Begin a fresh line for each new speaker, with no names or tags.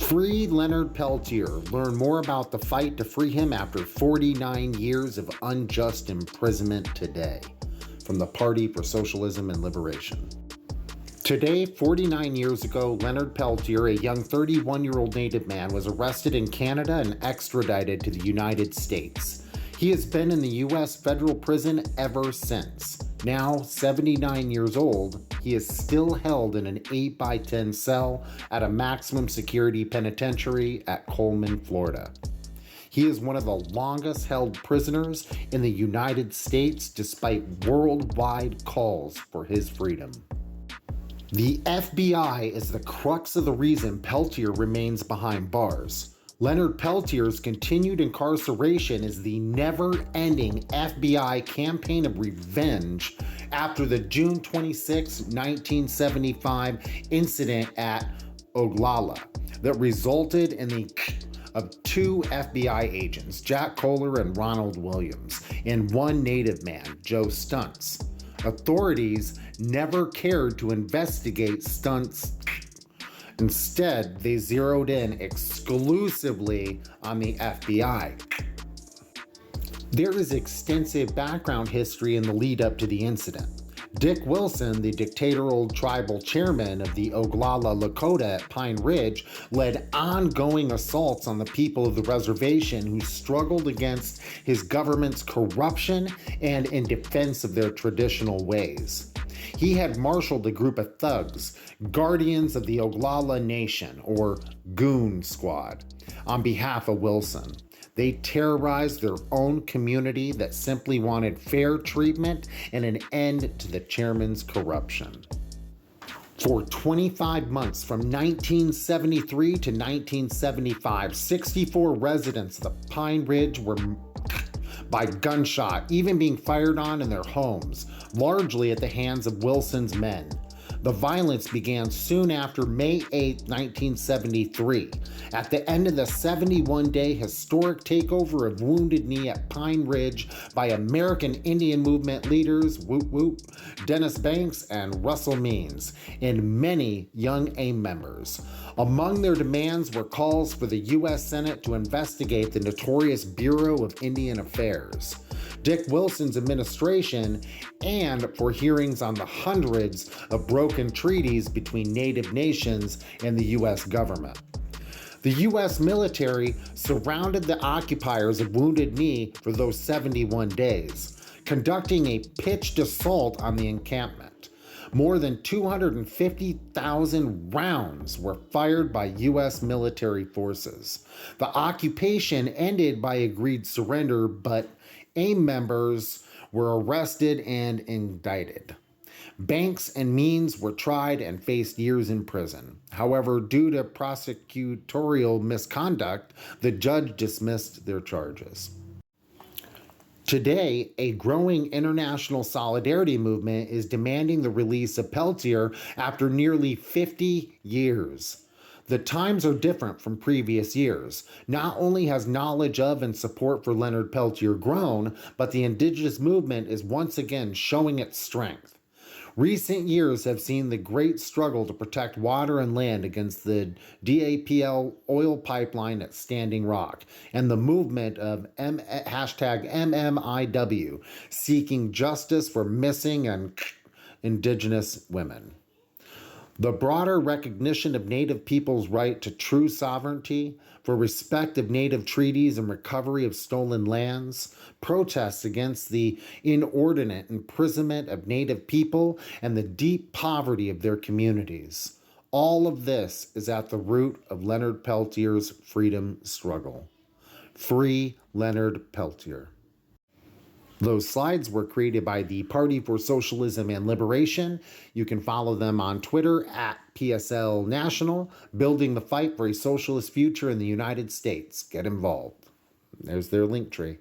Free Leonard Peltier. Learn more about the fight to free him after 49 years of unjust imprisonment today. From the Party for Socialism and Liberation. Today, 49 years ago, Leonard Peltier, a young 31-year-old native man, was arrested in Canada and extradited to the United States. He has been in the U.S. federal prison ever since. Now 79 years old, he is still held in an 8x10 cell at a maximum security penitentiary at Coleman, Florida. He is one of the longest held prisoners in the United States despite worldwide calls for his freedom. The FBI is the crux of the reason Peltier remains behind bars. Leonard Peltier's continued incarceration is the never-ending FBI campaign of revenge after the June 26, 1975 incident at Oglala that resulted in the of two FBI agents, Jack Kohler and Ronald Williams, and one native man, Joe Stunts. Authorities never cared to investigate Stunts. Instead, they zeroed in exclusively on the FBI. There is extensive background history in the lead up to the incident. Dick Wilson, the dictatorial tribal chairman of the Oglala Lakota at Pine Ridge, led ongoing assaults on the people of the reservation who struggled against his government's corruption and in defense of their traditional ways. He had marshaled a group of thugs, guardians of the Oglala Nation, or Goon Squad, on behalf of Wilson. They terrorized their own community that simply wanted fair treatment and an end to the chairman's corruption. For 25 months, from 1973 to 1975, 64 residents of the Pine Ridge were by gunshot, even being fired on in their homes, largely at the hands of Wilson's men. The violence began soon after May 8, 1973, at the end of the 71-day historic takeover of Wounded Knee at Pine Ridge by American Indian Movement leaders Dennis Banks and Russell Means, and many young AIM members. Among their demands were calls for the U.S. Senate to investigate the notorious Bureau of Indian Affairs, Dick Wilson's administration, and for hearings on the hundreds of broken treaties between Native nations and the U.S. government. The U.S. military surrounded the occupiers of Wounded Knee for those 71 days, conducting a pitched assault on the encampment. More than 250,000 rounds were fired by U.S. military forces. The occupation ended by agreed surrender, but AIM members were arrested and indicted. Banks and Means were tried and faced years in prison. However, due to prosecutorial misconduct, the judge dismissed their charges. Today, a growing international solidarity movement is demanding the release of Peltier after nearly 50 years. The times are different from previous years. Not only has knowledge of and support for Leonard Peltier grown, but the indigenous movement is once again showing its strength. Recent years have seen the great struggle to protect water and land against the DAPL oil pipeline at Standing Rock and the movement of #MMIW, seeking justice for missing and indigenous women. The broader recognition of Native people's right to true sovereignty, for respect of Native treaties and recovery of stolen lands, protests against the inordinate imprisonment of Native people, and the deep poverty of their communities. All of this is at the root of Leonard Peltier's freedom struggle. Free Leonard Peltier. Those slides were created by the Party for Socialism and Liberation. You can follow them on Twitter at PSL National, building the fight for a socialist future in the United States. Get involved. There's their link tree.